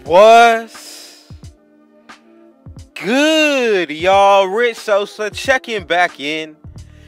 What's good, y'all? Rich Sosa checking back in.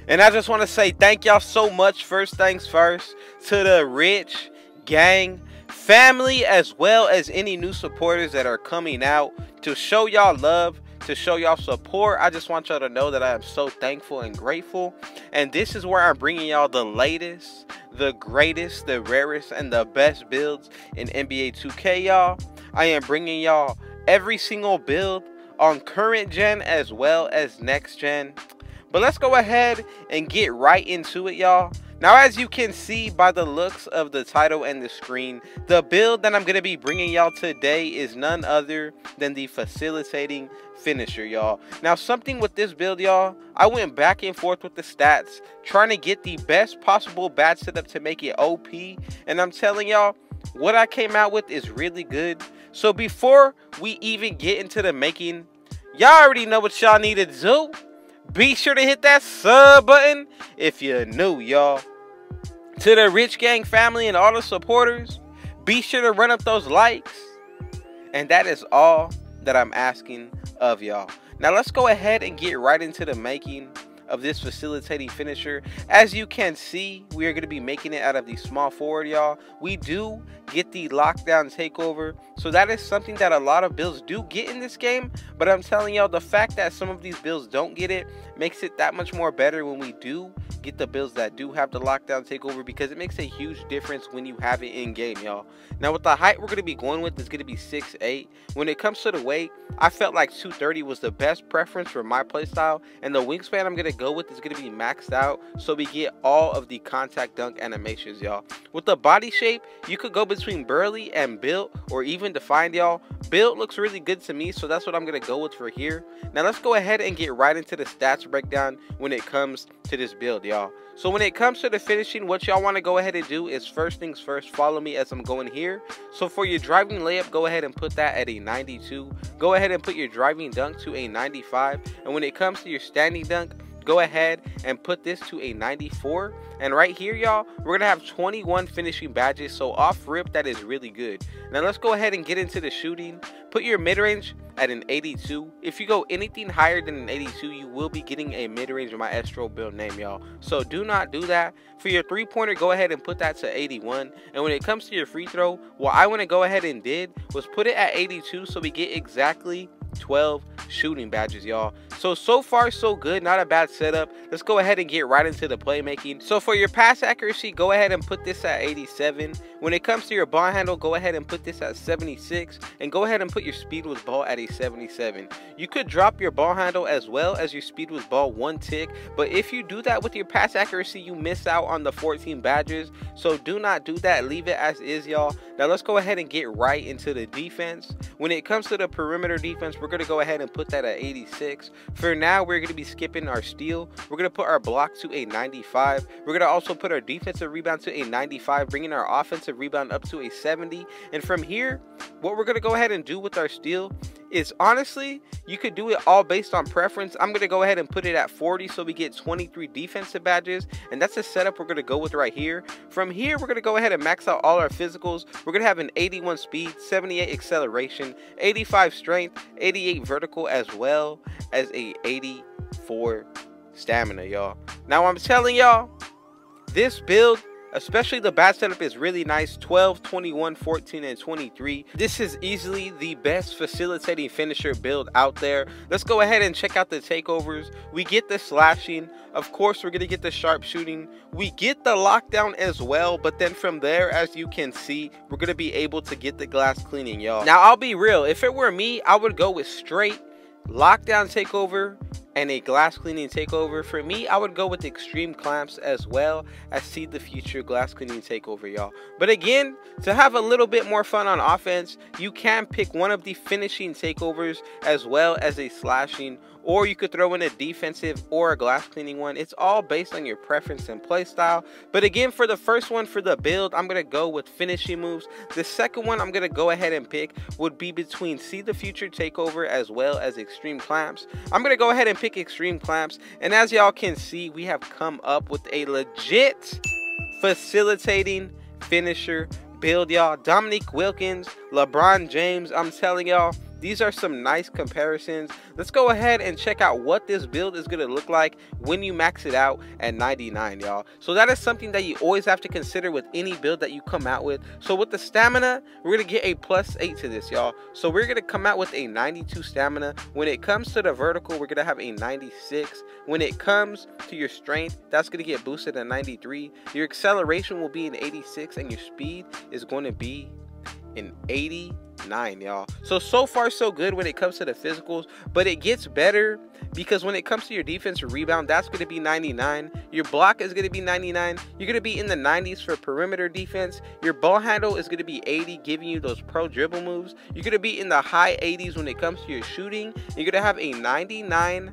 And I just want to say thank y'all so much, first things first, to the Rich gang family, as well as any new supporters that are coming out to show y'all love, to show y'all support. I just want y'all to know that I am so thankful and grateful. And this is where I'm bringing y'all the latest, the greatest, the rarest, and the best builds in NBA 2K, y'all. I am bringing y'all every single build on current gen as well as next gen. But let's go ahead and get right into it, y'all. Now, as you can see by the looks of the title and the screen, the build that I'm going to be bringing y'all today is none other than the facilitating finisher, y'all. Now, something with this build, y'all, I went back and forth with the stats, trying to get the best possible badge setup to make it OP. And I'm telling y'all, what I came out with is really good. So before we even get into the making, y'all already know what y'all need to do. Be sure to hit that sub button if you're new, y'all. To the Rich Gang family and all the supporters, be sure to run up those likes. And that is all that I'm asking of y'all. Now let's go ahead and get right into the making of this facilitating finisher. As you can see, we are going to be making it out of the small forward, y'all. We do get the lockdown takeover, so that is something that a lot of builds do get in this game. But I'm telling y'all, the fact that some of these builds don't get it makes it that much more better when we do get the builds that do have the lockdown takeover, because it makes a huge difference when you have it in game, y'all. Now with the height we're going to be going with is going to be 6'8". When it comes to the weight, I felt like 230 was the best preference for my playstyle, and the wingspan I'm going to go with is going to be maxed out, so we get all of the contact dunk animations, y'all. With the body shape, you could go between burly and built, or even defined, y'all. Built looks really good to me, so that's what I'm going to go with for here. Now let's go ahead and get right into the stats breakdown when it comes to this build, y'all. So when it comes to the finishing, what y'all want to go ahead and do is, first things first, follow me as I'm going here. So for your driving layup, go ahead and put that at a 92. Go ahead and put your driving dunk to a 95. And when it comes to your standing dunk, go ahead and put this to a 94. And right here, y'all, we're gonna have 21 finishing badges, so off rip, that is really good. Now let's go ahead and get into the shooting. Put your mid-range at an 82. If you go anything higher than an 82, you will be getting a mid-range maestro build name, y'all. So do not do that. For your three-pointer, go ahead and put that to 81. And when it comes to your free throw, what I want to go ahead and did was put it at 82, so we get exactly 12 shooting badges, y'all. So far so good, not a bad setup. Let's go ahead and get right into the playmaking. So for your pass accuracy, go ahead and put this at 87. When it comes to your ball handle, go ahead and put this at 76, and go ahead and put your speed with ball at a 77. You could drop your ball handle as well as your speed with ball one tick, but if you do that with your pass accuracy, you miss out on the 14 badges. So do not do that, leave it as is, y'all. Now let's go ahead and get right into the defense. When it comes to the perimeter defense, we're going to go ahead and put that at 86. For now, we're going to be skipping our steal. We're going to put our block to a 95. We're going to also put our defensive rebound to a 95, bringing our offensive rebound up to a 70. And from here, what we're going to go ahead and do with our steal is, honestly, you could do it all based on preference. I'm going to go ahead and put it at 40, so we get 23 defensive badges, and that's the setup we're going to go with right here. From here, we're going to go ahead and max out all our physicals. We're going to have an 81 speed, 78 acceleration, 85 strength, 88 vertical, as well as a 84 stamina, y'all. Now I'm telling y'all, this build, especially the badge setup, is really nice. 12, 21, 14, and 23. This is easily the best facilitating finisher build out there. Let's go ahead and check out the takeovers. We get the slashing. Of course, we're going to get the sharp shooting. We get the lockdown as well. But then from there, as you can see, we're going to be able to get the glass cleaning, y'all. Now, I'll be real. If it were me, I would go with straight lockdown takeover and a glass cleaning takeover. For me, I would go with extreme clamps as well as see the future glass cleaning takeover, y'all. But again, to have a little bit more fun on offense, you can pick one of the finishing takeovers as well as a slashing, or you could throw in a defensive or a glass cleaning one. It's all based on your preference and play style. But again, for the first one, for the build, I'm going to go with finishing moves. The second one I'm going to go ahead and pick would be between see the future takeover as well as extreme clamps. I'm going to go ahead and pick extreme clamps, and as y'all can see, we have come up with a legit facilitating finisher build, y'all. Dominique Wilkins, LeBron James. I'm telling y'all, these are some nice comparisons. Let's go ahead and check out what this build is going to look like when you max it out at 99, y'all. So that is something that you always have to consider with any build that you come out with. So with the stamina, we're going to get a +8 to this, y'all. So we're going to come out with a 92 stamina. When it comes to the vertical, we're going to have a 96. When it comes to your strength, that's going to get boosted at 93. Your acceleration will be an 86, and your speed is going to be an 89, y'all. So far so good when it comes to the physicals, but it gets better because when it comes to your defensive rebound, that's going to be 99. Your block is going to be 99. You're going to be in the 90s for perimeter defense. Your ball handle is going to be 80, giving you those pro dribble moves. You're going to be in the high 80s when it comes to your shooting. You're going to have a 99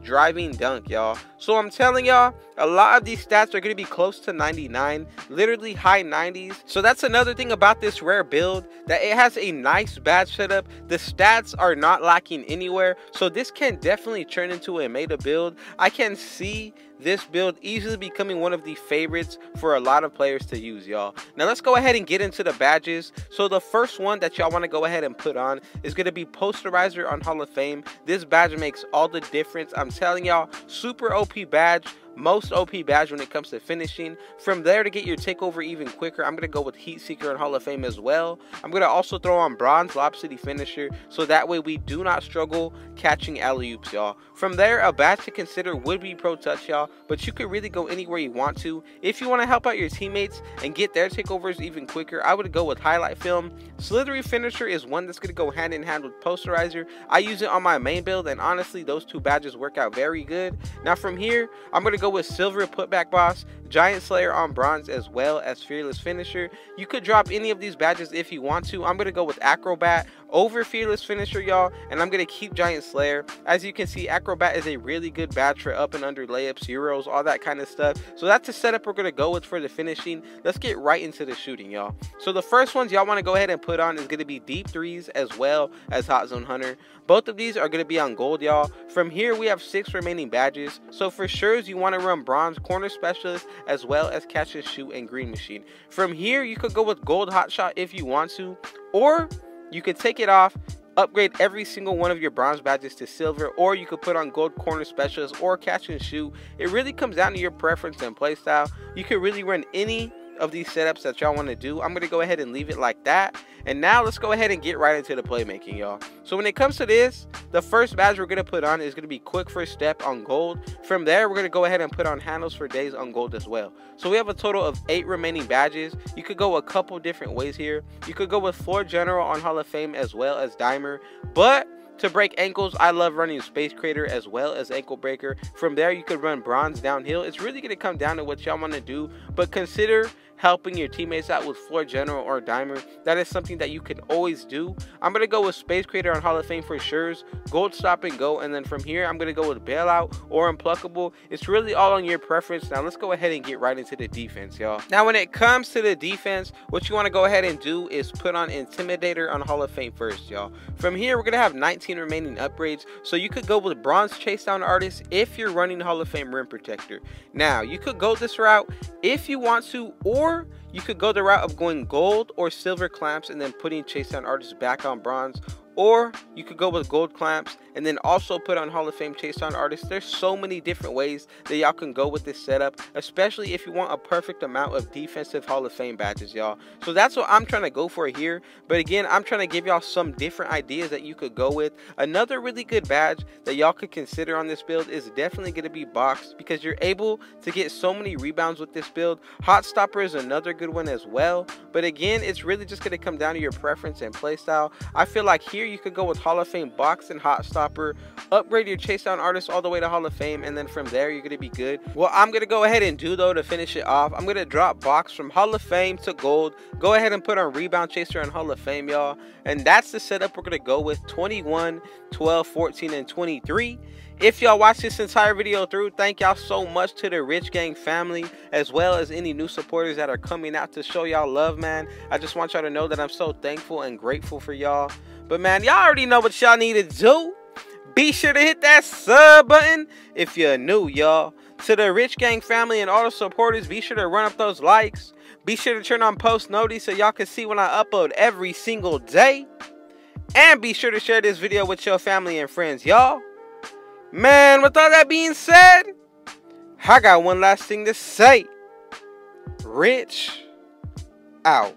driving dunk, y'all. So I'm telling y'all, a lot of these stats are going to be close to 99, literally high 90s. So that's another thing about this rare build, that it has a nice badge setup. The stats are not lacking anywhere, so this can definitely turn into a meta build. I can see this build easily becoming one of the favorites for a lot of players to use, y'all. Now let's go ahead and get into the badges. So the first one that y'all want to go ahead and put on is going to be Posterizer on Hall of Fame. This badge makes all the difference. I'm telling y'all, super OP badge. Most OP badge when it comes to finishing. From there, to get your takeover even quicker, I'm going to go with Heat Seeker and Hall of Fame as well. I'm going to also throw on Bronze Lob City Finisher, so that way we do not struggle catching alley-oops, y'all. From there, a badge to consider would be Pro Touch, y'all, but you could really go anywhere you want to. If you want to help out your teammates and get their takeovers even quicker, I would go with Highlight Film. Slithery Finisher is one that's going to go hand in hand with Posterizer. I use it on my main build, and honestly, those two badges work out very good. Now from here, I'm going to go with Silver Putback Boss, Giant Slayer on Bronze, as well as Fearless Finisher. You could drop any of these badges if you want to. I'm going to go with Acrobat over Fearless Finisher, y'all, and I'm going to keep Giant Slayer. As you can see, Acrobat is a really good badge for up and under layups, Euros, all that kind of stuff. So that's the setup we're going to go with for the finishing. Let's get right into the shooting, y'all. So the first ones y'all want to go ahead and put on is going to be Deep Threes as well as Hot Zone Hunter. Both of these are going to be on gold, y'all. From here, we have 6 remaining badges. So for sure, you want to run Bronze Corner Specialist as well as Catch and Shoot and Green Machine. From here, you could go with Gold Hot Shot if you want to, or you could take it off, upgrade every single one of your bronze badges to silver, or you could put on Gold Corner Specialist or Catch and Shoot. It really comes down to your preference and playstyle. You could really run any of these setups that y'all want to do. I'm going to go ahead and leave it like that. And now let's go ahead and get right into the playmaking, y'all. So when it comes to this, the first badge we're going to put on is going to be Quick First Step on gold. From there, we're going to go ahead and put on Handles for Days on gold as well. So we have a total of 8 remaining badges. You could go a couple different ways here. You could go with Floor General on Hall of Fame as well as Dimer, but to break ankles, I love running Space Creator as well as Ankle Breaker. From there, you could run Bronze Downhill. It's really going to come down to what y'all want to do, but consider helping your teammates out with Floor General or Dimer. That is something that you can always do. I'm going to go with Space Creator on Hall of Fame for sure, Gold Stop and Go, and then from here, I'm going to go with Bailout or Unpluckable. It's really all on your preference. Now, let's go ahead and get right into the defense, y'all. Now, when it comes to the defense, what you want to go ahead and do is put on Intimidator on Hall of Fame first, y'all. From here, we're going to have 19 remaining upgrades, so you could go with Bronze Chase Down Artist if you're running Hall of Fame Rim Protector. Now, you could go this route if you want to, or you could go the route of going gold or silver clamps and then putting Chase Down Artists back on bronze, or you could go with gold clamps and then also put on Hall of Fame Chase Down Artists. There's so many different ways that y'all can go with this setup, especially if you want a perfect amount of defensive Hall of Fame badges, y'all. So that's what I'm trying to go for here. But again, I'm trying to give y'all some different ideas that you could go with. Another really good badge that y'all could consider on this build is definitely going to be Box, because you're able to get so many rebounds with this build. Hot Stopper is another good one as well. But again, it's really just going to come down to your preference and playstyle. I feel like here you could go with Hall of Fame Box and Hot Stopper, upgrade your Chase Down Artist all the way to Hall of Fame, and then from there you're going to be good. What I'm going to go ahead and do though to finish it off, I'm going to drop Box from Hall of Fame to gold, go ahead and put on Rebound Chaser on Hall of Fame, y'all. And that's the setup we're going to go with: 21, 12, 14, and 23. If y'all watched this entire video through, thank y'all so much to the Rich Gang family, as well as any new supporters that are coming out to show y'all love, man. I just want y'all to know that I'm so thankful and grateful for y'all. But man, y'all already know what y'all need to do. Be sure to hit that sub button if you're new, y'all. To the Rich Gang family and all the supporters, be sure to run up those likes. Be sure to turn on post notice so y'all can see when I upload every single day. And be sure to share this video with your family and friends, y'all. Man, with all that being said, I got one last thing to say. Rich out.